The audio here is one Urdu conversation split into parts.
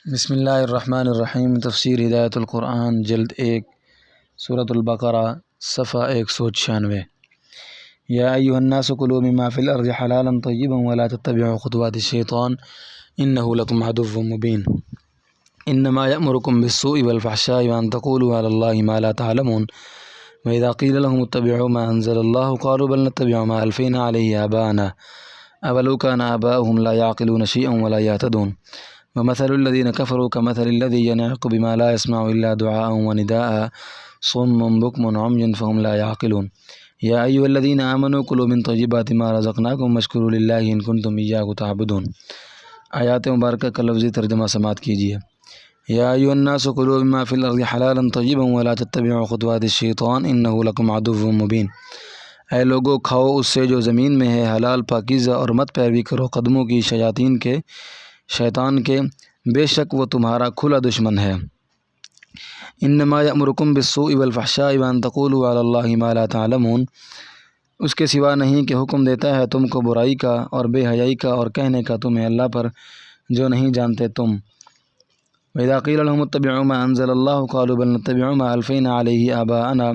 بسم اللہ الرحمن الرحیم۔ تفسیر ہدایت القرآن جلد 1 سورۃ البقرہ صفحہ 196۔ یا ایھا الناس کلوا مما فی الارض حلالا طیبا ولا تتبعوا خطوات الشیطان انہ لکم عدو مبین۔ انما یأمرکم بالسوء والفحشاء وان تقولوا علی اللہ ما لا تعلمون واذا قیل لهم اتبعوا ما انزل اللہ قالوا بل نتبع ما الفینا علیہ آباءنا اولو کان آباؤہم لا یعقلون شیئا ولا یہتدون ومثل الذین کفروا کمثل الذی ینعق بما لا يسمع الا دعاء ونداء صم بکم عمي فهم لا يعقلون۔ یا ایھا الذین آمنوا کلوا من طیبات ما رزقناکم واشکروا للہ ان کنتم ایاہ تعبدون۔ آیات مبارکہ کا لفظی ترجمہ سماعت کیجیے۔ یا ایھا الناس کلوا مما فی الارض حلالا طیبا ولا تتبعوا خطوات الشیطان انہ لکم عدو مبین۔ اے لوگو، کھاؤ اس سے جو زمین میں ہے حلال پاکیزہ، اور مت پیروی کرو قدموں کی شیطان کے، بے شک وہ تمہارا کھلا دشمن ہے۔ انما یأمرکم بالسوء والفحشاء وان تقولوا علی اللہ ما لا تعلمون، اس کے سوا نہیں کہ حکم دیتا ہے تم کو برائی کا اور بے حیائی کا اور کہنے کا تمہیں اللہ پر جو نہیں جانتے تم۔ وَإِذَا قِيلَ لَهُمُ اتَّبِعُوا مَا أَنزَلَ اللَّهُ قَالُوا بَلْ نَتَّبِعُ مَا أَلْفَيْنَا عَلَيْهِ آبَاءَنَا،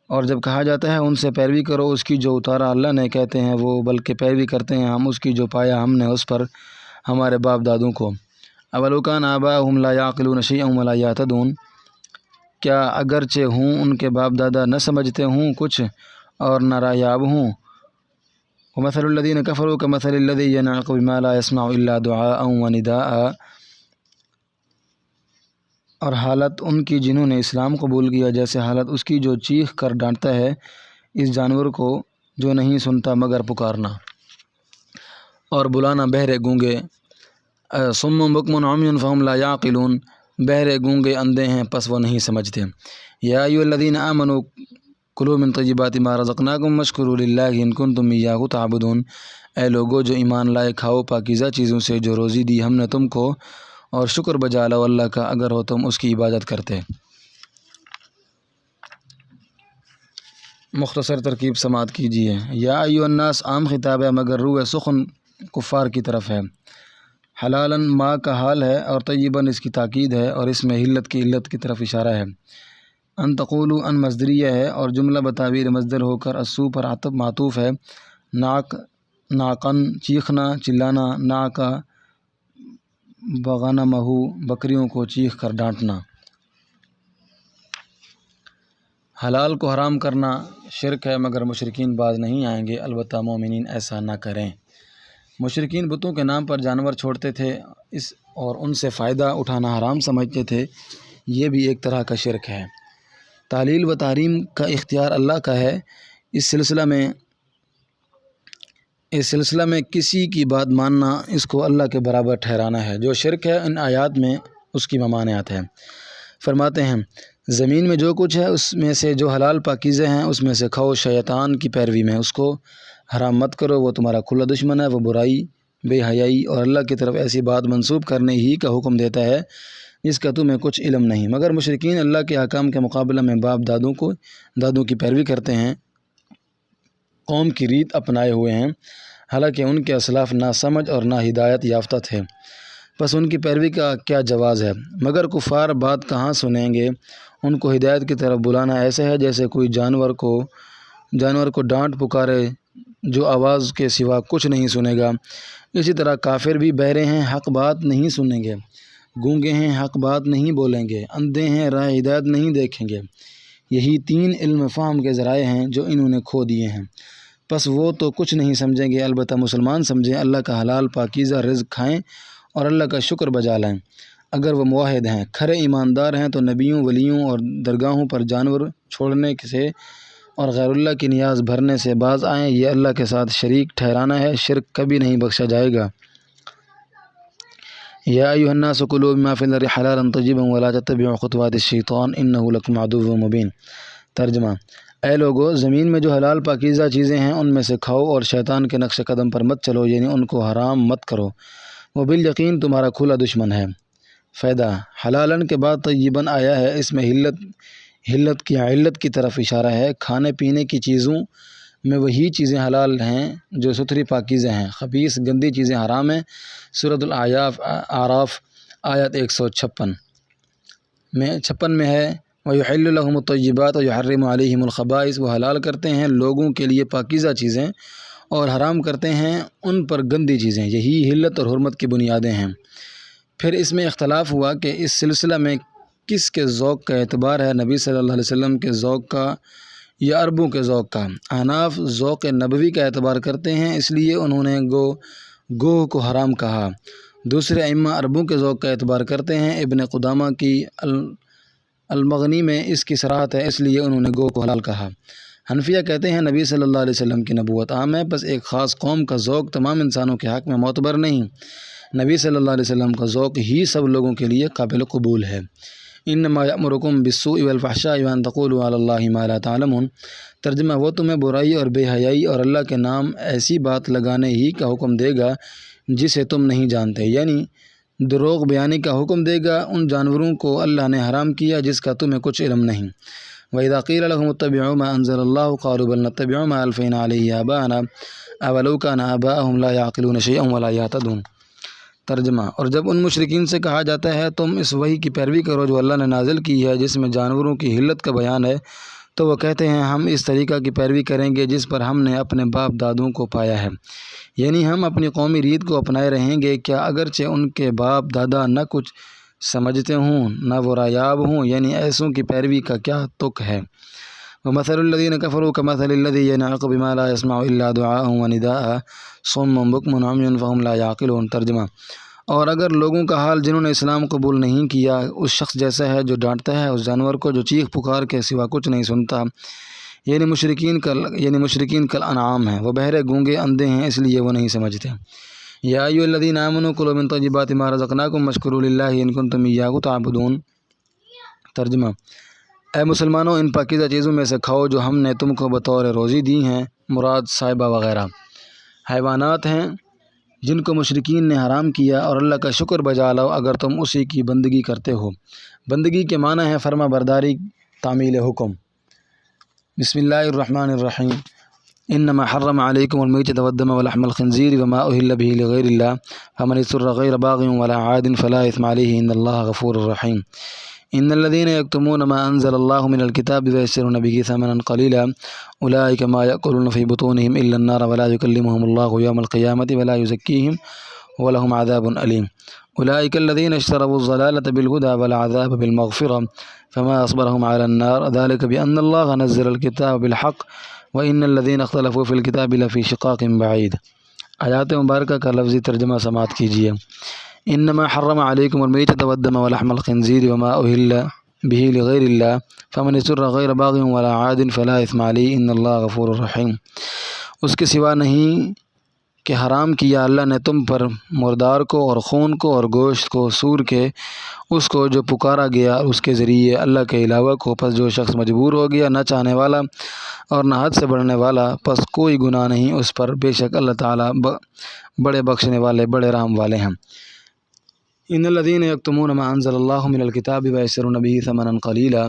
اور جب کہا جاتا ہے ان سے پیروی کرو اس کی جو اتارا اللہ نے، کہتے ہیں وہ بلکہ پیروی کرتے ہیں ہم اس کی جو پایا ہم نے اس پر ہمارے باپ دادوں کو۔ اولو کان آباؤہم لا یعقلون شیئا ولا یہتدون، کیا اگرچہ ہوں ان کے باپ دادا نہ سمجھتے ہوں کچھ اور نہ راہ ہوں۔ ومثل الذین کفروا کمثل الذی ینعق بما لا يسمع الا دعاء ونداء، اور حالت ان کی جنہوں نے اسلام قبول کیا جیسے حالت اس کی جو چیخ کر ڈانٹتا ہے اس جانور کو جو نہیں سنتا مگر پکارنا اور بلانا۔ بہرے گونگے، صم بکم عمي فهم لا يعقلون، بہرے گونگے اندھے ہیں پس وہ نہیں سمجھتے۔ یا ایھا الذین آمنوا کلوا من طیبات ما رزقناکم واشکروا للہ ان کنتم ایاہ تعبدون۔ اے لوگو جو ایمان لائے، کھاؤ پاکیزہ چیزوں سے جو روزی دی ہم نے تم کو، اور شکر بجا لو اللہ کا اگر ہو تم اس کی عبادت کرتے۔ مختصر ترکیب سماعت کیجیے۔ یا ایھا الناس عام خطاب ہے مگر روح سخن کفار کی طرف ہے۔ حلالا ما کا حال ہے اور طیباً اس کی تاکید ہے، اور اس میں حلت کی علت کی طرف اشارہ ہے۔ ان تقولوا ان مصدریہ ہے اور جملہ بتعبیر مصدر ہو کر السو پر معطوف ہے۔ ناقن چیخنا چلانا، ناقہ بغنمہ بکریوں کو چیخ کر ڈانٹنا۔ حلال کو حرام کرنا شرک ہے مگر مشرکین باز نہیں آئیں گے، البتہ مومنین ایسا نہ کریں۔ مشرکین بتوں کے نام پر جانور چھوڑتے تھے اور ان سے فائدہ اٹھانا حرام سمجھتے تھے، یہ بھی ایک طرح کا شرک ہے۔ تعلیل و تحریم کا اختیار اللہ کا ہے، اس سلسلہ میں کسی کی بات ماننا اس کو اللہ کے برابر ٹھہرانا ہے۔ جو شرک ہے ان آیات میں اس کی ممانعت ہے۔ فرماتے ہیں زمین میں جو کچھ ہے اس میں سے جو حلال پاکیزہ ہیں اس میں سے کھاؤ، شیطان کی پیروی میں اس کو حرام مت کرو، وہ تمہارا کھلا دشمن ہے۔ وہ برائی، بے حیائی اور اللہ کی طرف ایسی بات منسوب کرنے ہی کا حکم دیتا ہے جس کا تمہیں کچھ علم نہیں، مگر مشرکین اللہ کے احکام کے مقابلہ میں باپ دادوں کی پیروی کرتے ہیں، قوم کی ریت اپنائے ہوئے ہیں، حالانکہ ان کے اسلاف نہ سمجھ اور نہ ہدایت یافتہ تھے، بس ان کی پیروی کا کیا جواز ہے۔ مگر کفار بات کہاں سنیں گے، ان کو ہدایت کی طرف بلانا ایسے ہے جیسے کوئی جانور کو ڈانٹ پکارے جو آواز کے سوا کچھ نہیں سنے گا۔ اسی طرح کافر بھی بہرے ہیں، حق بات نہیں سنیں گے، گونگے ہیں، حق بات نہیں بولیں گے، اندھے ہیں، راہ ہدایت نہیں دیکھیں گے۔ یہی 3 علم فہم کے ذرائع ہیں جو انہوں نے کھو دیے ہیں، پس وہ تو کچھ نہیں سمجھیں گے، البتہ مسلمان سمجھیں، اللہ کا حلال پاکیزہ رزق کھائیں اور اللہ کا شکر بجا لائیں۔ اگر وہ موحد ہیں، کھرے ایماندار ہیں تو نبیوں، ولیوں اور درگاہوں پر جانور چھوڑنے سے اور غیر اللہ کی نیاز بھرنے سے باز آئیں، یہ اللہ کے ساتھ شریک ٹھہرانا ہے، شرک کبھی نہیں بخشا جائے گا۔ یا ایھا الناس کلوا مما فی الارض حلالا طیبا ولا تتبعوا خطوات الشیطان انہ لکم عدو مبین۔ ترجمہ: اے لوگو، زمین میں جو حلال پاکیزہ چیزیں ہیں ان میں سے کھاؤ اور شیطان کے نقش قدم پر مت چلو، یعنی ان کو حرام مت کرو، وہ بالیقین تمہارا کھلا دشمن ہے۔ فائدہ: حلالن کے بعد طیباً آیا ہے، اس میں علت کی طرف اشارہ ہے۔ کھانے پینے کی چیزوں میں وہی چیزیں حلال ہیں جو ستھری پاکیزہ ہیں، خبیث گندی چیزیں حرام ہیں۔ سورۃ الاعراف آیت 156 میں ہے وَيُحِلُّ لَهُمُ الطَّيِّبَاتُ وَيُحَرِّمُ عَلَيْهِمُ الْخَبَائِثَ، وہ حلال کرتے ہیں لوگوں کے لیے پاکیزہ چیزیں اور حرام کرتے ہیں ان پر گندی چیزیں، یہی حلت اور حرمت کی بنیادیں ہیں۔ پھر اس میں اختلاف ہوا کہ اس سلسلہ میں کس کے ذوق کا اعتبار ہے، نبی صلی اللہ علیہ وسلم کے ذوق کا یا عربوں کے ذوق کا۔ احناف ذوق نبوی کا اعتبار کرتے ہیں، اس لیے انہوں نے گوہ کو حرام کہا۔ دوسرے ائمہ عربوں کے ذوق کا اعتبار کرتے ہیں، ابن قدامہ کی المغنی میں اس کی صراحت ہے، اس لیے انہوں نے گوہ کو حلال کہا۔ حنفیہ کہتے ہیں نبی صلی اللہ علیہ وسلم کی نبوت عام ہے، بس ایک خاص قوم کا ذوق تمام انسانوں کے حق میں معتبر نہیں، نبی صلی اللہ علیہ وسلم کا ذوق ہی سب لوگوں کے لیے قابل قبول ہے۔ انما یأمرکم بالسوء والفحشاء وان تقولوا علی اللہ ما لا تعلمون، ترجمہ وہ تمہیں برائی اور بے حیائی اور اللہ کے نام ایسی بات لگانے ہی کا حکم دے گا جسے تم نہیں جانتے، یعنی دروغ بیانی کا حکم دے گا ان جانوروں کو اللہ نے حرام کیا جس کا تمہیں کچھ علم نہیں۔ وَإِذَا قِيلَ لَهُمُ اتَّبِعُوا مَا أَنزَلَ اللَّهُ قَالُوا بَلْ نَتَّبِعُ مَا أَلْفَيْنَا عَلَيْهِ آبَاءَنَا أَوَلَوْ كَانَ آبَاؤُهُمْ لَا يَعْقِلُونَ شَيْئًا وَلَا يَهْتَدُونَ۔ ترجمہ، اور جب ان مشرکین سے کہا جاتا ہے تم اس وحی کی پیروی کرو جو اللہ نے نازل کی ہے جس میں جانوروں کی حلت کا بیان ہے، تو وہ کہتے ہیں ہم اس طریقہ کی پیروی کریں گے جس پر ہم نے اپنے باپ دادوں کو پایا ہے، یعنی ہم اپنی قومی ریت کو اپنائے رہیں گے، کیا اگرچہ ان کے باپ دادا نہ کچھ سمجھتے ہوں نہ وہ رایاب ہوں، یعنی ایسوں کی پیروی کا کیا تک ہے۔ وَمَثَلُ الَّذِينَ كَفَرُوا كَمَثَلِ الَّذِي يَنْعِقُ بِمَا لَا يَسْمَعُ إِلَّا دُعَاءً وَنِدَاءً صُمٌّ بُكْمٌ عُمْيٌ فَهُمْ لَا يَعْقِلُونَ۔ ترجمہ، اور اگر لوگوں کا حال جنہوں نے اسلام قبول نہیں کیا اس شخص جیسا ہے جو ڈانٹتا ہے اس جانور کو جو چیخ پکار کے سوا کچھ نہیں سنتا، یعنی مشرکین کل انعام ہیں، وہ بہرے گونگے اندھے ہیں اس لیے وہ نہیں سمجھتے۔ یا ایھا الذین آمنوا کلوا من طیبات ما رزقناکم واشکروا للہ ان کنتم ایاہ تعبدون۔ ترجمہ، اے مسلمانوں ان پاکیزہ چیزوں میں سے کھاؤ جو ہم نے تم کو بطور روزی دی ہیں، مراد صائبہ وغیرہ حیوانات ہیں جن کو مشرکین نے حرام کیا، اور اللہ کا شکر بجا لاؤ اگر تم اسی کی بندگی کرتے ہو۔ بندگی کے معنی ہے فرما برداری، تعمیل حکم۔ بسم اللہ الرحمن الرحیم۔ انما حرم علیکم المیتۃ والدم ولحم الخنزیر وما اہل به لغیر اللہ فمن اضطر غیر باغ ولا عاد فلا اثم علیہ ان اللہ غفور رحیم۔ ان الذین یکتمون ما انزل اللہ من الکتاب ویشترون به ثمنا قلیلا اولئک ما یأکلون فی بطونہم الا النار ولا یکلمہم اللہ یوم القیامۃ ولا یزکیہم ولہم عذاب علیم۔ اولئک الذین اشتروا الضلالۃ بالہدی والعذاب بالمغفرۃ فما اصبرهم على النار ذلك بأن اللہ نزل الکتاب بالحق وإن الذین اختلفوا فی الکتاب لفی شقاق بعید۔ آیات مبارکہ کا لفظی ترجمہ سماعت کیجیے۔ انما حرم علیکم المیتۃ والدم ولحم الخنزیر وما اہل به لغیر اللہ فمن اضطر غیر باغ ولا عاد فلا اثم علیہ ان اللہ غفور رحیم۔ اس کے سوا نہیں کہ حرام کیا اللہ نے تم پر مردار کو اور خون کو اور گوشت کو، سور کے اس کو جو پکارا گیا اس کے ذریعے اللہ کے علاوہ کو، پس جو شخص مجبور ہو گیا نہ چاہنے والا اور نہ حد سے بڑھنے والا، پس کوئی گناہ نہیں اس پر، بے شک اللہ تعالیٰ بڑے بخشنے والے بڑے رحم والے ہیں۔ ان الذین یکتمون ما انزل اللہ من الکتاب ویشترون به ثمنا قلیلا،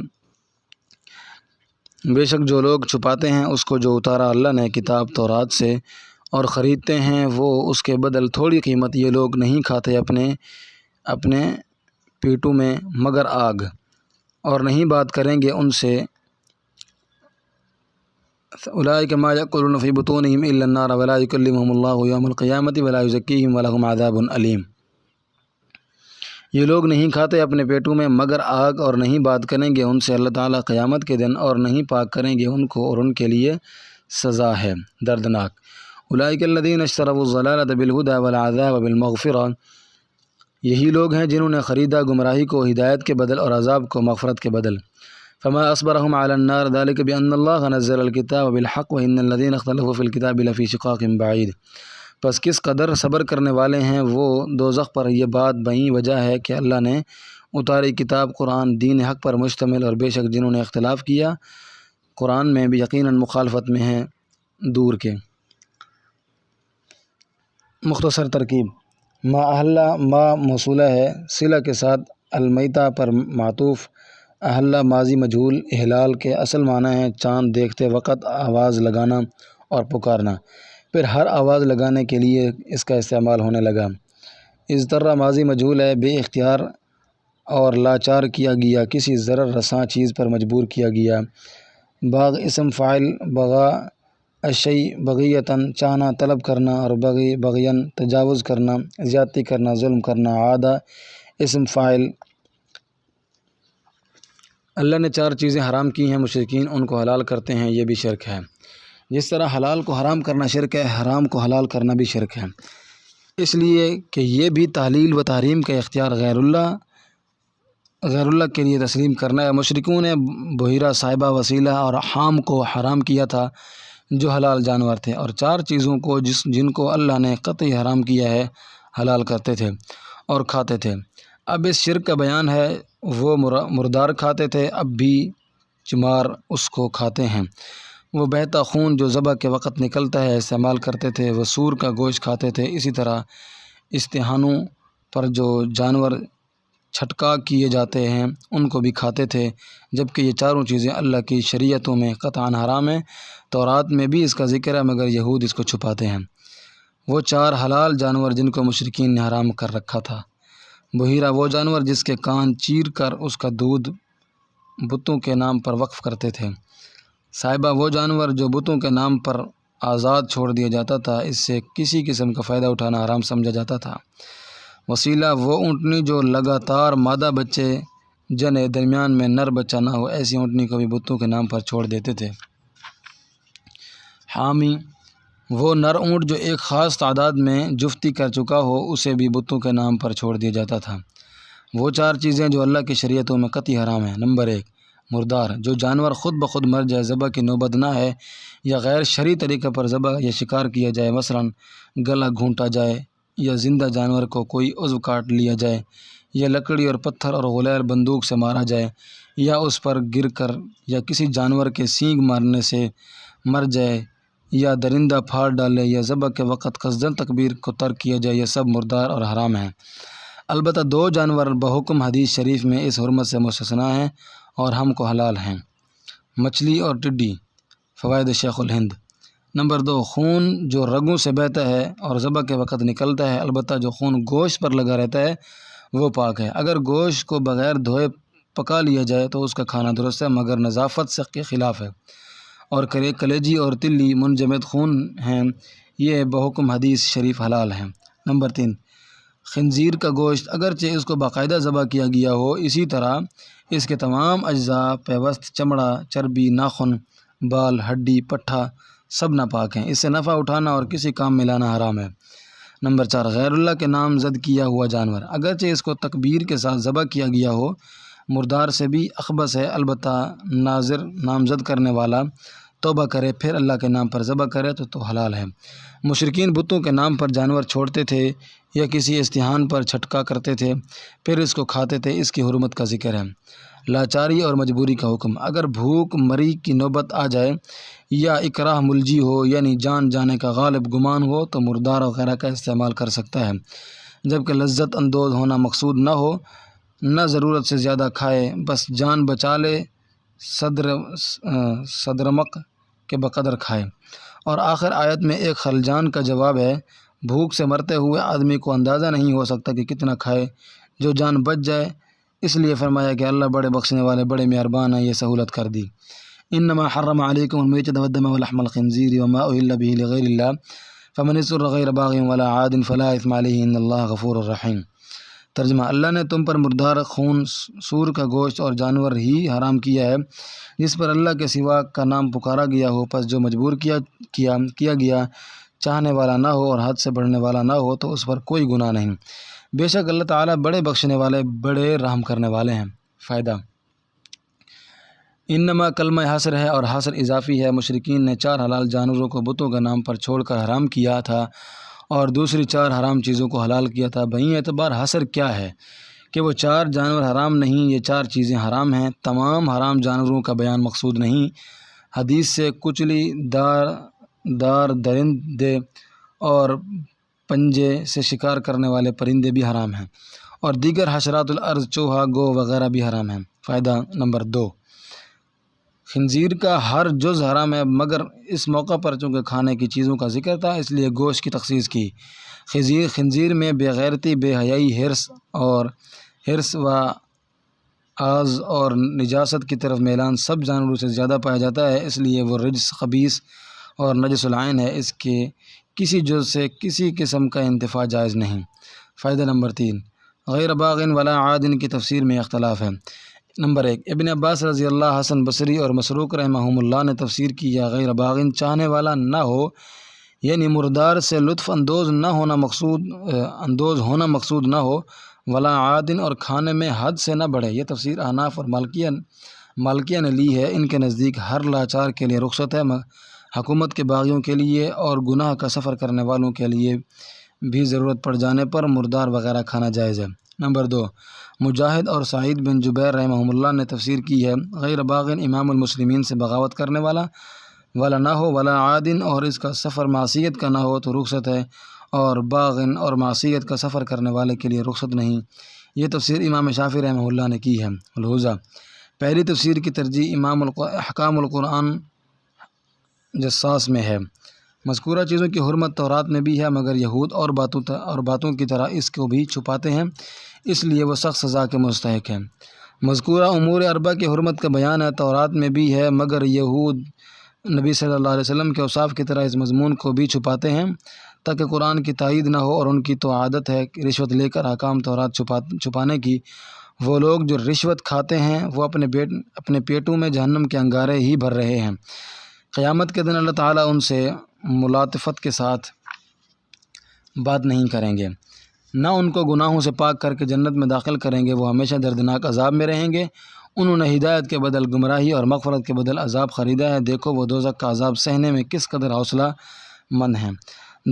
بے شک جو لوگ چھپاتے ہیں اس کو جو اتارا اللہ نے کتاب تورات سے اور خریدتے ہیں وہ اس کے بدل تھوڑی قیمت، یہ لوگ نہیں کھاتے اپنے پیٹوں میں مگر آگ، اور نہیں بات کریں گے ان سے۔ اولئک ما یأکلون فی بطونہم الا النار ولا یکلمہم اللہ یوم القیامۃ ولا یزکیہم ولہم عذاب علیم۔ یہ لوگ نہیں کھاتے اپنے پیٹوں میں مگر آگ، اور نہیں بات کریں گے ان سے اللہ تعالیٰ قیامت کے دن، اور نہیں پاک کریں گے ان کو، اور ان کے لیے سزا ہے دردناک۔ اولئک الذین اشتروا الضلالۃ بالہدی والعذاب بالمغفرۃ، یہی لوگ ہیں جنہوں نے خریدا گمراہی کو ہدایت کے بدل اور عذاب کو مغفرت کے بدل۔ فما اصبرهم على النار ذلك بأن الله نزل الكتاب بالحق وإن الذين اختلفوا في الكتاب لفي شقاق بعید۔ پس کس قدر صبر کرنے والے ہیں وہ دوزخ پر، یہ بات بہین وجہ ہے کہ اللہ نے اتاری کتاب قرآن دین حق پر مشتمل، اور بے شک جنہوں نے اختلاف کیا قرآن میں بھی یقیناً مخالفت میں ہیں دور کے۔ مختصر ترکیب: ما اہلا ما موصولہ ہے، صلہ کے ساتھ المیتہ پر معطوف، اہلا ماضی مجہول، احلال کے اصل معنی ہے چاند دیکھتے وقت آواز لگانا اور پکارنا، پھر ہر آواز لگانے کے لیے اس کا استعمال ہونے لگا۔ اضطرہ ماضی مجہول ہے، بے اختیار اور لاچار کیا گیا، کسی ضرر رساں چیز پر مجبور کیا گیا۔ باغ اسم فاعل، بغا الشیء بغیتاً چاہنا طلب کرنا، اور بغی بغین تجاوز کرنا، زیادتی کرنا، ظلم کرنا۔ عادہ اسم فاعل۔ اللہ نے 4 چیزیں حرام کی ہیں، مشرکین ان کو حلال کرتے ہیں، یہ بھی شرک ہے۔ جس طرح حلال کو حرام کرنا شرک ہے، حرام کو حلال کرنا بھی شرک ہے، اس لیے کہ یہ بھی تحلیل و تحریم کا اختیار غیر اللہ کے لیے تسلیم کرنا ہے۔ مشرکوں نے بحیرہ، صاحبہ، وسیلہ اور حام کو حرام کیا تھا جو حلال جانور تھے، اور 4 چیزوں کو جن کو اللہ نے قطعی حرام کیا ہے حلال کرتے تھے اور کھاتے تھے۔ اب اس شرک کا بیان ہے۔ وہ مردار کھاتے تھے، اب بھی چمار اس کو کھاتے ہیں۔ وہ بہتا خون جو ذبح کے وقت نکلتا ہے استعمال کرتے تھے۔ وہ سور کا گوشت کھاتے تھے۔ اسی طرح استحانوں پر جو جانور چھٹکا کیے جاتے ہیں ان کو بھی کھاتے تھے، جبکہ یہ 4 چیزیں اللہ کی شریعتوں میں قطعاً حرام ہیں۔ تورات میں بھی اس کا ذکر ہے، مگر یہود اس کو چھپاتے ہیں۔ وہ 4 حلال جانور جن کو مشرکین نے حرام کر رکھا تھا: بحیرہ وہ جانور جس کے کان چیر کر اس کا دودھ بتوں کے نام پر وقف کرتے تھے۔ صاحبہ وہ جانور جو بتوں کے نام پر آزاد چھوڑ دیا جاتا تھا، اس سے کسی قسم کا فائدہ اٹھانا حرام سمجھا جاتا تھا۔ وسیلہ وہ اونٹنی جو لگاتار مادہ بچے جنے، درمیان میں نر بچہ نہ ہو، ایسی اونٹنی کو بھی بتوں کے نام پر چھوڑ دیتے تھے۔ حامی وہ نر اونٹ جو ایک خاص تعداد میں جفتی کر چکا ہو، اسے بھی بتوں کے نام پر چھوڑ دیا جاتا تھا۔ وہ 4 چیزیں جو اللہ کی شریعتوں میں قطعی حرام ہیں: نمبر 1، مردار جو جانور خود بخود مر جائے، ذبح کی نوبت نہ ہے، یا غیر شرعی طریقہ پر ذبح یا شکار کیا جائے، مثلاً گلا گھونٹا جائے، یا زندہ جانور کو کوئی عضو کاٹ لیا جائے، یا لکڑی اور پتھر اور غلیل بندوق سے مارا جائے، یا اس پر گر کر، یا کسی جانور کے سینگ مارنے سے مر جائے، یا درندہ پھاڑ ڈالے، یا ذبح کے وقت قصداً تکبیر کو ترک کیا جائے، یہ سب مردار اور حرام ہیں۔ البتہ 2 جانور بحکم حدیث شریف میں اس حرمت سے مستثنیٰ ہیں اور ہم کو حلال ہیں: مچھلی اور ٹڈی۔ فوائد شیخ الہند۔ نمبر 2، خون جو رگوں سے بہتا ہے اور ذبح کے وقت نکلتا ہے، البتہ جو خون گوشت پر لگا رہتا ہے وہ پاک ہے۔ اگر گوشت کو بغیر دھوئے پکا لیا جائے تو اس کا کھانا درست ہے، مگر نظافت سے کے خلاف ہے۔ اور کلیجی اور تلی منجمد خون ہیں، یہ بحکم حدیث شریف حلال ہیں۔ نمبر 3، خنزیر کا گوشت اگرچہ اس کو باقاعدہ ذبح کیا گیا ہو، اسی طرح اس کے تمام اجزاء، پیوست، چمڑا، چربی، ناخن، بال، ہڈی، پٹھا سب ناپاک ہیں۔ اس سے نفع اٹھانا اور کسی کام میں لانا حرام ہے۔ نمبر 4، غیر اللہ کے نام زد کیا ہوا جانور اگرچہ اس کو تکبیر کے ساتھ ذبح کیا گیا ہو، مردار سے بھی اخبث ہے، البتہ ناظر نامزد کرنے والا توبہ کرے پھر اللہ کے نام پر ذبح کرے تو حلال ہے۔ مشرکین بتوں کے نام پر جانور چھوڑتے تھے یا کسی استحان پر چھٹکا کرتے تھے پھر اس کو کھاتے تھے، اس کی حرمت کا ذکر ہے۔ لاچاری اور مجبوری کا حکم اگر بھوک مری کی نوبت آ جائے یا اکراہ ملجی ہو، یعنی جان جانے کا غالب گمان ہو، تو مردار وغیرہ کا استعمال کر سکتا ہے، جبکہ لذت اندوز ہونا مقصود نہ ہو، نہ ضرورت سے زیادہ کھائے، بس جان بچا لے، صدرمق کے بقدر کھائے۔ اور آخر آیت میں ایک خلجان کا جواب ہے: بھوک سے مرتے ہوئے آدمی کو اندازہ نہیں ہو سکتا کہ کتنا کھائے، جو جان بچ جائے، اس لیے فرمایا کہ اللہ بڑے بخشنے والے، بڑے مہربان ہیں، یہ سہولت کر دی۔ انما حرم علیکم المیتۃ والدم ولحم الخنزیر وما اہل بہ لغیر اللہ فمن اضطر غیر باغ ولا عاد فلا اثم علیہ ان اللہ غفور الرحیم۔ ترجمہ: اللہ نے تم پر مردار خون، سور کا گوشت اور جانور ہی حرام کیا ہے جس پر اللہ کے سوا کا نام پکارا گیا ہو، پس جو مجبور کیا گیا چاہنے والا نہ ہو اور حد سے بڑھنے والا نہ ہو تو اس پر کوئی گناہ نہیں۔ بے شک اللہ تعالیٰ بڑے بخشنے والے، بڑے رحم کرنے والے ہیں۔ فائدہ: انما کلمہ حصر ہے اور حصر اضافی ہے۔ مشرکین نے 4 حلال جانوروں کو بتوں کے نام پر چھوڑ کر حرام کیا تھا اور دوسری 4 حرام چیزوں کو حلال کیا تھا۔ بہی اعتبار حصر کیا ہے کہ وہ 4 جانور حرام نہیں، یہ 4 چیزیں حرام ہیں۔ تمام حرام جانوروں کا بیان مقصود نہیں۔ حدیث سے کچلی دار درندے اور پنجے سے شکار کرنے والے پرندے بھی حرام ہیں، اور دیگر حشرات الارض، چوہا، گو وغیرہ بھی حرام ہیں۔ فائدہ نمبر 2، خنزیر کا ہر جز حرام ہے، مگر اس موقع پر چونکہ کھانے کی چیزوں کا ذکر تھا اس لیے گوشت کی تخصیص کی۔ خنزیر میں بے غیرتی، بے حیائی، حرص و آز اور نجاست کی طرف میلان سب جانوروں سے زیادہ پایا جاتا ہے، اس لیے وہ رجس، خبیث اور نجس العین ہے۔ اس کے کسی جز سے کسی قسم کا انتفاع جائز نہیں۔ فائدہ نمبر 3، غیر باغ ولا عاد کی تفسیر میں اختلاف ہے۔ نمبر 1، ابن عباس رضی اللہ، حسن بصری اور مسروق رحمہم اللہ نے تفسیر کی یا غیر باغ چاہنے والا نہ ہو، یعنی مردار سے لطف اندوز ہونا مقصود نہ ہو، ولا عادن اور کھانے میں حد سے نہ بڑھے۔ یہ تفسیر احناف اور مالکیہ نے لی ہے۔ ان کے نزدیک ہر لاچار کے لیے رخصت ہے، حکومت کے باغیوں کے لیے اور گناہ کا سفر کرنے والوں کے لیے بھی ضرورت پڑ جانے پر مردار وغیرہ کھانا جائز ہے۔ نمبر 2، مجاہد اور سعید بن جبیر رحمہم اللہ نے تفسیر کی ہے غیر باغ امام المسلمین سے بغاوت کرنے والا نہ ہو، ولا عادن اور اس کا سفر معصیت کا نہ ہو تو رخصت ہے، اور باغن اور معصیت کا سفر کرنے والے کے لیے رخصت نہیں۔ یہ تفسیر امام شافعی رحمہ اللہ نے کی ہے۔ الہوزہ، پہلی تفسیر کی ترجیح امام احکام القرآن جساس میں ہے۔ مذکورہ چیزوں کی حرمت تورات میں بھی ہے، مگر یہود اور باتوں کی طرح اس کو بھی چھپاتے ہیں، اس لیے وہ سخت سزا کے مستحق ہیں۔ مذکورہ امور اربع کی حرمت کا بیان ہے، تورات میں بھی ہے، مگر یہود نبی صلی اللہ علیہ وسلم کے اوصاف کی طرح اس مضمون کو بھی چھپاتے ہیں تاکہ قرآن کی تائید نہ ہو، اور ان کی تو عادت ہے رشوت لے کر احکام تورات چھپانے کی۔ وہ لوگ جو رشوت کھاتے ہیں وہ اپنے پیٹوں میں جہنم کے انگارے ہی بھر رہے ہیں۔ قیامت کے دن اللہ تعالیٰ ان سے ملاطفت کے ساتھ بات نہیں کریں گے، نہ ان کو گناہوں سے پاک کر کے جنت میں داخل کریں گے، وہ ہمیشہ دردناک عذاب میں رہیں گے۔ انہوں نے ہدایت کے بدل گمراہی اور مغفرت کے بدل عذاب خریدا ہے، دیکھو وہ دوزخ کا عذاب سہنے میں کس قدر حوصلہ مند ہیں۔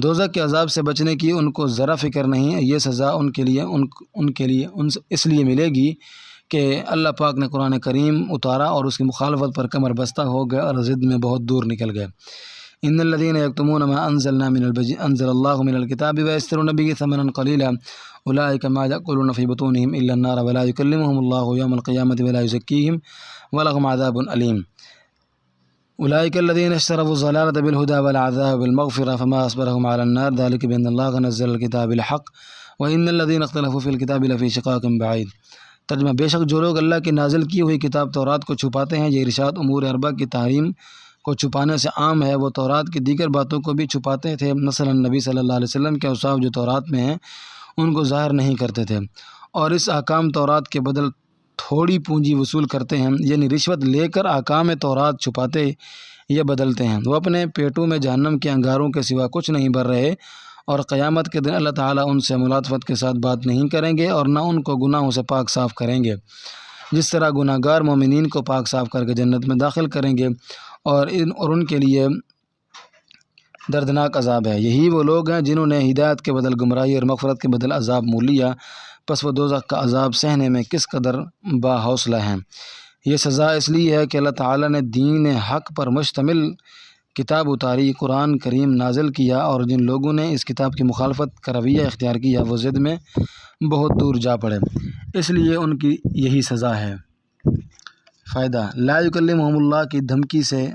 دوزخ کے عذاب سے بچنے کی ان کو ذرا فکر نہیں ہے، یہ سزا ان کے لیے اس لیے ملے گی کہ اللہ پاک نے قرآن کریم اتارا اور اس کی مخالفت پر کمر بستہ ہو گئے اور ضد میں بہت دور نکل گئے۔ ان الذين يكتمون ما انزل الله من الكتاب ويشترون به ثمنا قليلا اولئك ما يأكلون في بطونهم الا النار ولا يكلمهم الله يوم القيامة ولا يزكيهم ولهم عذاب أليم اولئك الذين اشتروا الضلالة بالهدى والعذاب بالمغفرة فما اصبرهم على النار ذلك بأن الله نزل الكتاب بالحق وان الذين اختلفوا في الكتاب لفي شقاق بعيد۔ ترجمہ، بے شک جو لوگ اللہ کی نازل کی ہوئی کتاب تورات کو چھپاتے ہیں، یہ ارشاد امور اربع کی تحریم کو چھپانے سے عام ہے، وہ تورات کی دیگر باتوں کو بھی چھپاتے تھے، مثلا نبی صلی اللہ علیہ وسلم کے اوصاف جو تورات میں ہیں ان کو ظاہر نہیں کرتے تھے، اور اس احکام تورات کے بدل تھوڑی پونجی وصول کرتے ہیں، یعنی رشوت لے کر احکام تورات چھپاتے یا بدلتے ہیں۔ وہ اپنے پیٹوں میں جہنم کے انگاروں کے سوا کچھ نہیں بھر رہے، اور قیامت کے دن اللہ تعالیٰ ان سے ملاطفت کے ساتھ بات نہیں کریں گے اور نہ ان کو گناہوں سے پاک صاف کریں گے، جس طرح گناہ گار مومنین کو پاک صاف کر کے جنت میں داخل کریں گے، اور ان کے لیے دردناک عذاب ہے۔ یہی وہ لوگ ہیں جنہوں نے ہدایت کے بدل گمراہی اور مغفرت کے بدل عذاب مول لیا، پس وہ دوزخ کا عذاب سہنے میں کس قدر با حوصلہ ہیں۔ یہ سزا اس لیے ہے کہ اللہ تعالیٰ نے دین حق پر مشتمل کتاب اتاری، قرآن کریم نازل کیا، اور جن لوگوں نے اس کتاب کی مخالفت کا رویہ اختیار کیا وہ ضد میں بہت دور جا پڑے، اس لیے ان کی یہی سزا ہے۔ فائدہ، لا یکلمہم اللہ کی دھمکی سے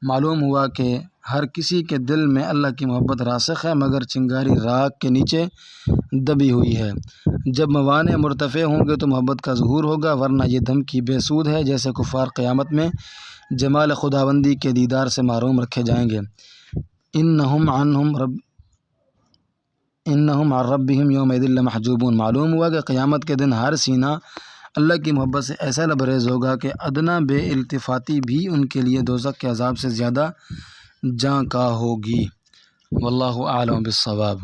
معلوم ہوا کہ ہر کسی کے دل میں اللہ کی محبت راسخ ہے، مگر چنگاری راکھ کے نیچے دبی ہوئی ہے۔ جب موانع مرتفع ہوں گے تو محبت کا ظہور ہوگا، ورنہ یہ دھمکی بے سود ہے، جیسے کفار قیامت میں جمال خداوندی کے دیدار سے محروم رکھے جائیں گے۔ انہم عن ربہم یومئذ لمحجوبون، معلوم ہوا کہ قیامت کے دن ہر سینہ اللہ کی محبت سے ایسا لبریز ہوگا کہ ادنا بے التفاتی بھی ان کے لیے دوزخ کے عذاب سے زیادہ جاں کا ہوگی۔ واللہ اعلم بالصواب۔